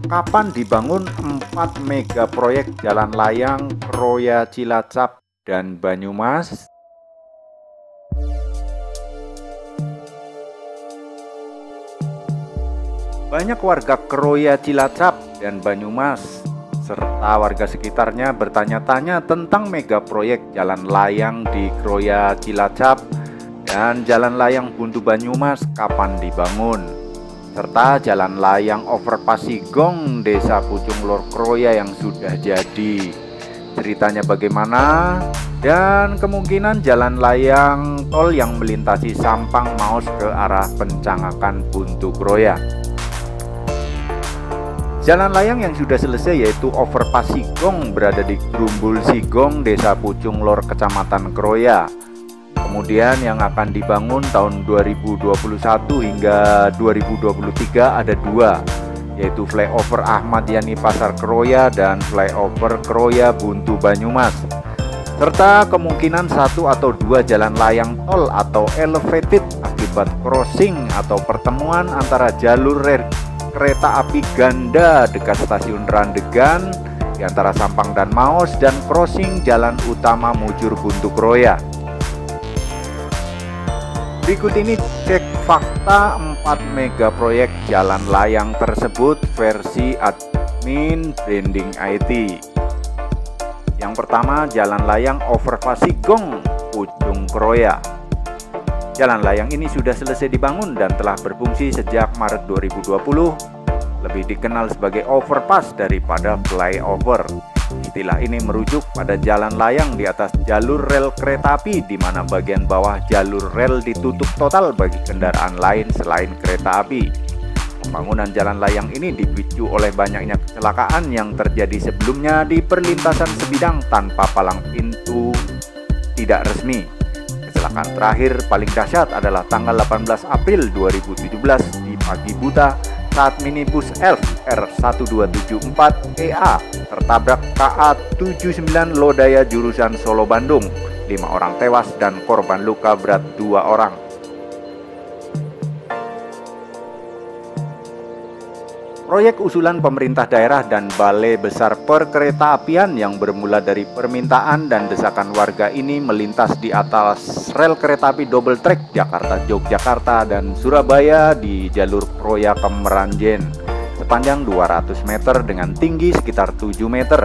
Kapan dibangun 4 mega proyek jalan layang Kroya, Cilacap, dan Banyumas? Banyak warga Kroya, Cilacap, dan Banyumas serta warga sekitarnya bertanya-tanya tentang mega proyek jalan layang di Kroya, Cilacap, dan jalan layang Buntu Banyumas kapan dibangun, serta jalan layang overpass Sigong Desa Pucung Lor Kroya yang sudah jadi. Ceritanya bagaimana, dan kemungkinan jalan layang tol yang melintasi Sampang Maos ke arah Pencangakan Buntu Kroya. Jalan layang yang sudah selesai yaitu overpass Sigong berada di Grumbul Sigong, Desa Pucung Lor, Kecamatan Kroya. Kemudian yang akan dibangun tahun 2021 hingga 2023 ada dua, yaitu flyover Ahmad Yani Pasar Kroya dan flyover Kroya Buntu Banyumas, serta kemungkinan 1 atau 2 jalan layang tol atau elevated akibat crossing atau pertemuan antara jalur kereta api ganda dekat stasiun Randegan di antara Sampang dan Maos dan crossing jalan utama Mujur Buntu Kroya. Berikut ini cek fakta 4 mega proyek jalan layang tersebut versi admin Branding IT. Yang pertama, jalan layang overpass Sigong Pucung Kroya. Jalan layang ini sudah selesai dibangun dan telah berfungsi sejak Maret 2020, lebih dikenal sebagai overpass daripada flyover. Istilah ini merujuk pada jalan layang di atas jalur rel kereta api di mana bagian bawah jalur rel ditutup total bagi kendaraan lain selain kereta api. Pembangunan jalan layang ini dipicu oleh banyaknya kecelakaan yang terjadi sebelumnya di perlintasan sebidang tanpa palang pintu tidak resmi. Kecelakaan terakhir paling dahsyat adalah tanggal 18 April 2017 di pagi buta saat minibus ELF R1274 EA tertabrak KA 79 Lodaya jurusan Solo Bandung. 5 orang tewas dan korban luka berat 2 orang. Proyek usulan pemerintah daerah dan Balai Besar Perkeretaapian yang bermula dari permintaan dan desakan warga ini melintas di atas rel kereta api double track Jakarta-Yogyakarta dan Surabaya di jalur Kroya ke Meranjen sepanjang 200 meter dengan tinggi sekitar 7 meter.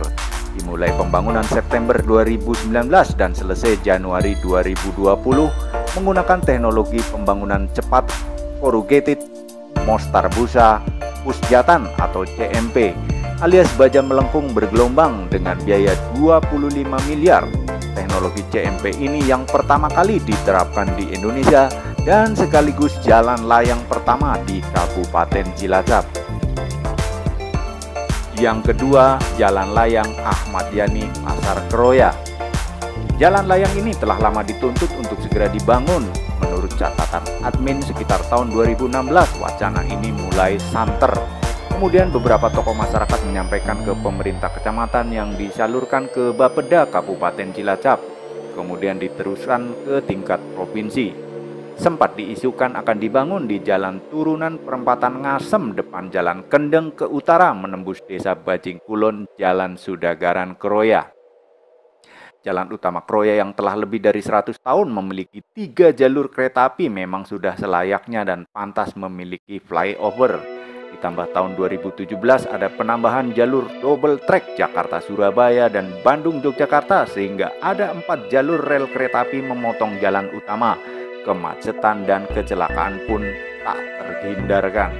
Dimulai pembangunan September 2019 dan selesai Januari 2020 menggunakan teknologi pembangunan cepat corrugated mostar busa pusjatan atau CMP alias baja melengkung bergelombang dengan biaya 25 miliar. Teknologi CMP ini yang pertama kali diterapkan di Indonesia dan sekaligus jalan layang pertama di Kabupaten Cilacap. Yang kedua, jalan layang Ahmad Yani Pasar Kroya. Jalan layang ini telah lama dituntut untuk segera dibangun. Menurut catatan admin sekitar tahun 2016 wacana ini mulai santer. Kemudian beberapa tokoh masyarakat menyampaikan ke pemerintah kecamatan yang disalurkan ke Bapeda Kabupaten Cilacap. Kemudian diteruskan ke tingkat provinsi. Sempat diisukan akan dibangun di jalan turunan perempatan Ngasem depan jalan Kendeng ke utara menembus desa Bajing Kulon, jalan Sudagaran Kroya. Jalan utama Kroya yang telah lebih dari 100 tahun memiliki 3 jalur kereta api memang sudah selayaknya dan pantas memiliki flyover. Ditambah tahun 2017 ada penambahan jalur double track Jakarta-Surabaya dan Bandung-Yogyakarta sehingga ada 4 jalur rel kereta api memotong jalan utama. Kemacetan dan kecelakaan pun tak terhindarkan.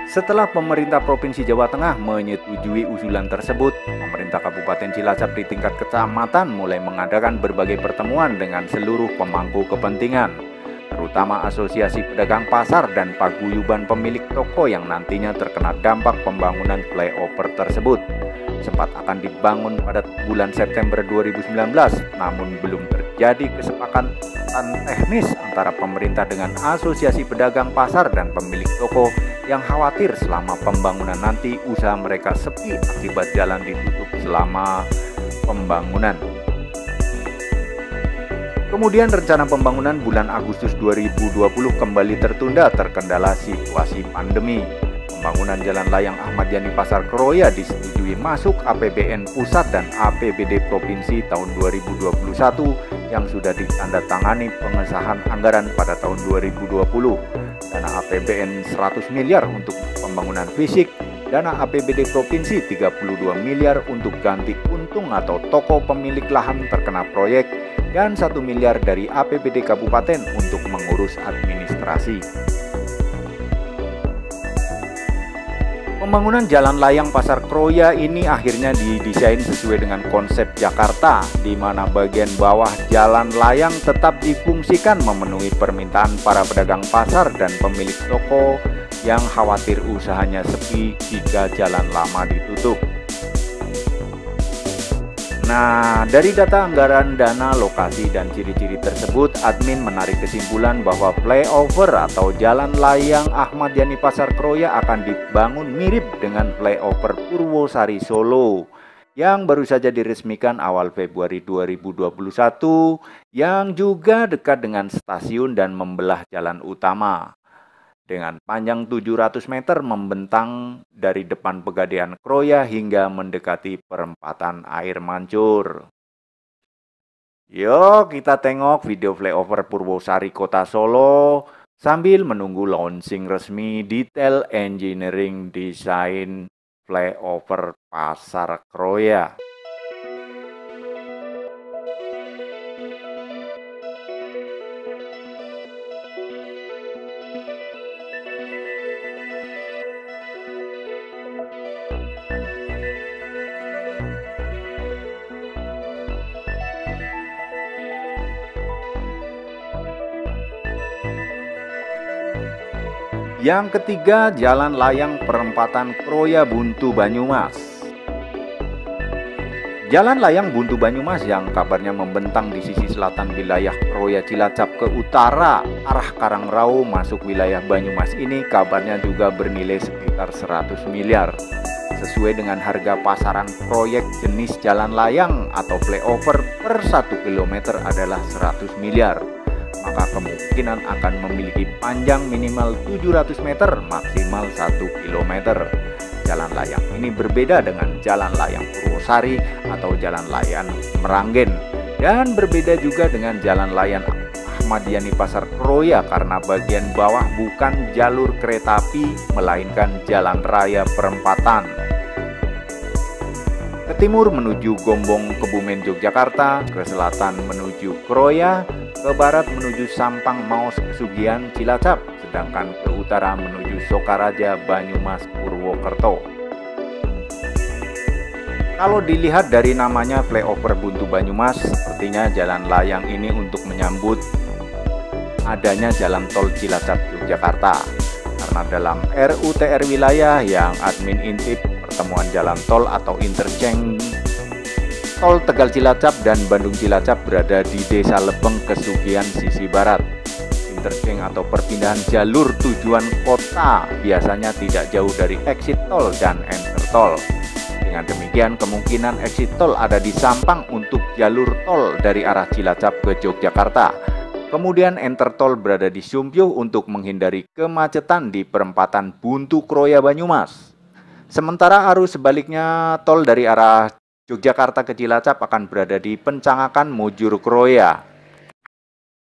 Setelah pemerintah Provinsi Jawa Tengah menyetujui usulan tersebut, pemerintah Kabupaten Cilacap di tingkat kecamatan mulai mengadakan berbagai pertemuan dengan seluruh pemangku kepentingan, terutama Asosiasi Pedagang Pasar dan paguyuban pemilik toko yang nantinya terkena dampak pembangunan flyover tersebut. Sempat akan dibangun pada bulan September 2019, namun belum terjadi kesepakatan teknis antara pemerintah dengan Asosiasi Pedagang Pasar dan pemilik toko yang khawatir selama pembangunan nanti usaha mereka sepi akibat jalan ditutup selama pembangunan. Kemudian rencana pembangunan bulan Agustus 2020 kembali tertunda terkendala situasi pandemi. Pembangunan jalan layang Ahmad Yani Pasar Kroya disetujui masuk APBN Pusat dan APBD Provinsi tahun 2021 yang sudah ditandatangani pengesahan anggaran pada tahun 2020. Dana APBN 100 miliar untuk pembangunan fisik, dana APBD Provinsi 32 miliar untuk ganti untung atau toko pemilik lahan terkena proyek, dan 1 miliar dari APBD Kabupaten untuk mengurus administrasi. Pembangunan jalan layang Pasar Kroya ini akhirnya didesain sesuai dengan konsep Jakarta, di mana bagian bawah jalan layang tetap difungsikan memenuhi permintaan para pedagang pasar dan pemilik toko yang khawatir usahanya sepi jika jalan lama ditutup. Nah, dari data anggaran, dana, lokasi, dan ciri-ciri tersebut, admin menarik kesimpulan bahwa flyover atau jalan layang Ahmad Yani Pasar Kroya akan dibangun mirip dengan flyover Purwosari Solo yang baru saja diresmikan awal Februari 2021, yang juga dekat dengan stasiun dan membelah jalan utama. Dengan panjang 700 meter membentang dari depan Pegadaian Kroya hingga mendekati perempatan Air Mancur. Yuk kita tengok video flyover Purwosari Kota Solo sambil menunggu launching resmi detail engineering desain flyover Pasar Kroya. Yang ketiga, jalan layang perempatan Kroya Buntu Banyumas. Jalan layang Buntu Banyumas yang kabarnya membentang di sisi selatan wilayah Kroya Cilacap ke utara arah Karangrau masuk wilayah Banyumas ini kabarnya juga bernilai sekitar 100 miliar. Sesuai dengan harga pasaran proyek jenis jalan layang atau flyover per 1 km adalah 100 miliar. Maka kemungkinan akan memiliki panjang minimal 700 meter maksimal 1 km. Jalan layang ini berbeda dengan jalan layang Purwosari atau jalan layang Meranggen, dan berbeda juga dengan jalan layang Ahmad Yani Pasar Kroya karena bagian bawah bukan jalur kereta api melainkan jalan raya perempatan. Ke timur menuju Gombong Kebumen Yogyakarta, ke selatan menuju Kroya, ke barat menuju Sampang Maus Pesugihan Cilacap, sedangkan ke utara menuju Sokaraja Banyumas Purwokerto. Kalau dilihat dari namanya flyover Buntu Banyumas, sepertinya jalan layang ini untuk menyambut adanya jalan tol Cilacap Yogyakarta. Karena dalam RUTR wilayah yang admin intip, pertemuan jalan tol atau interchange tol Tegal Cilacap dan Bandung Cilacap berada di Desa Lebeng Kesugihan sisi barat. Interchange atau perpindahan jalur tujuan kota biasanya tidak jauh dari exit tol dan enter tol. Dengan demikian kemungkinan exit tol ada di Sampang untuk jalur tol dari arah Cilacap ke Yogyakarta. Kemudian enter tol berada di Sumpyuh untuk menghindari kemacetan di perempatan Buntu Kroya Banyumas. Sementara arus sebaliknya tol dari arah Yogyakarta ke Cilacap akan berada di Pencangakan Mujur Kroya.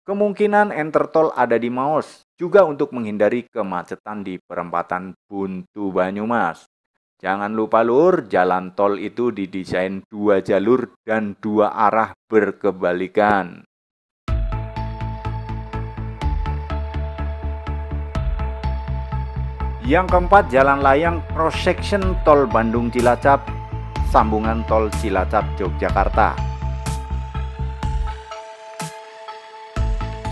Kemungkinan enter tol ada di Maus juga untuk menghindari kemacetan di perempatan Buntu Banyumas. Jangan lupa lur, jalan tol itu didesain 2 jalur dan 2 arah berkebalikan. Yang keempat, jalan layang cross section tol Bandung Cilacap, sambungan tol Cilacap Yogyakarta.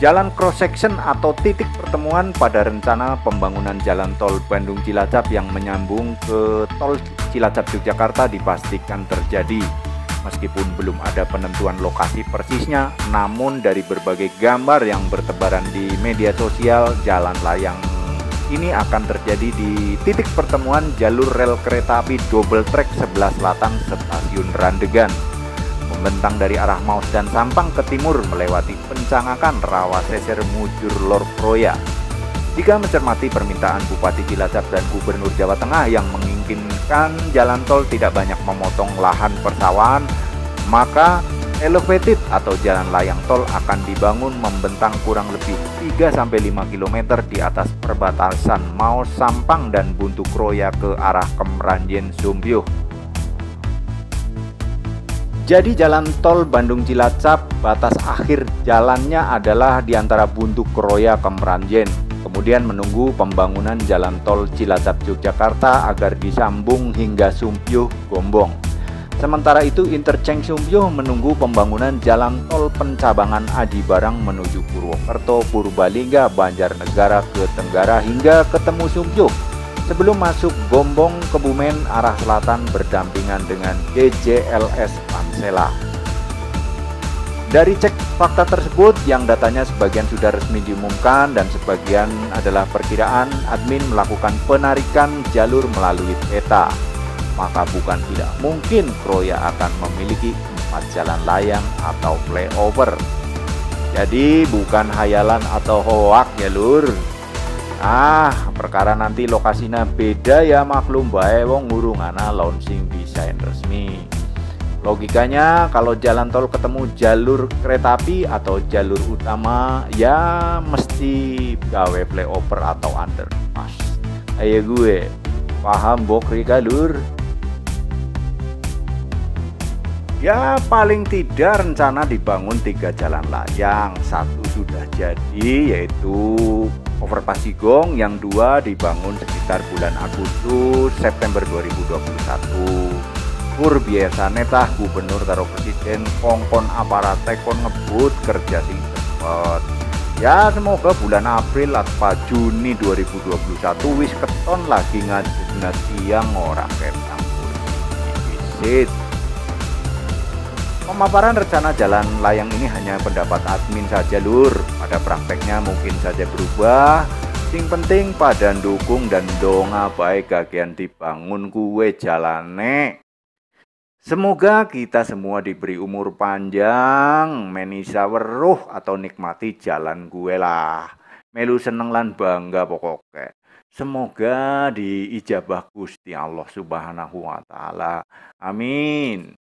Jalan cross section atau titik pertemuan pada rencana pembangunan jalan tol Bandung Cilacap yang menyambung ke tol Cilacap Yogyakarta dipastikan terjadi. Meskipun belum ada penentuan lokasi persisnya, namun dari berbagai gambar yang bertebaran di media sosial, jalan layang ini akan terjadi di titik pertemuan jalur rel kereta api double track sebelah selatan stasiun Randegan. membentang dari arah Maus dan Sampang ke timur melewati Pencangakan, Rawaseser, Mujur, Lor Proya. Jika mencermati permintaan Bupati Cilacap dan Gubernur Jawa Tengah yang menginginkan jalan tol tidak banyak memotong lahan persawahan, maka elevated atau jalan layang tol akan dibangun membentang kurang lebih 3-5 km di atas perbatasan Maus, Sampang, dan Buntu Kroya ke arah Kemranjen, Sumbyo. Jadi jalan tol Bandung Cilacap batas akhir jalannya adalah di antara Buntu Kroya ke Meranjen. Kemudian menunggu pembangunan jalan tol Cilacap Yogyakarta agar disambung hingga Sumbyo Gombong. Sementara itu interchange Sumbyo menunggu pembangunan jalan tol pencabangan Adi Barang menuju Purwokerto, Purbalingga, Banjarnegara ke Tenggara hingga ketemu Sumbyo. Sebelum masuk Gombong, Kebumen arah selatan berdampingan dengan GJLS Pansela. Dari cek fakta tersebut yang datanya sebagian sudah resmi diumumkan dan sebagian adalah perkiraan, admin melakukan penarikan jalur melalui peta. Maka bukan tidak mungkin Kroya akan memiliki 4 jalan layang atau flyover. Jadi bukan hayalan atau hoak ya lur. Perkara nanti lokasinya beda ya maklum bae wong ngurungana launching desain resmi. Logikanya kalau jalan tol ketemu jalur kereta api atau jalur utama ya mesti gawe flyover atau underpass. Ayo gue paham bokri kalur. Ya paling tidak rencana dibangun 3 jalan layang. 1 sudah jadi yaitu overpass Sigong, yang 2 dibangun sekitar bulan Agustus September 2021. Pur biasa netah gubernur karo presiden kongkon aparat tekon ngebut kerja sing cepet. Ya semoga bulan April atau Juni 2021 wis keton lagi ngajena tiang orang ketang visit. Pemaparan rencana jalan layang ini hanya pendapat admin saja lur. Pada prakteknya mungkin saja berubah. Sing penting pada dukung dan donga baik kagian dibangun kue jalane. Semoga kita semua diberi umur panjang, menisa weruh atau nikmati jalan gue lah. Melu seneng lan bangga pokoknya. Semoga diijabah Gusti Allah Subhanahu wa taala. Amin.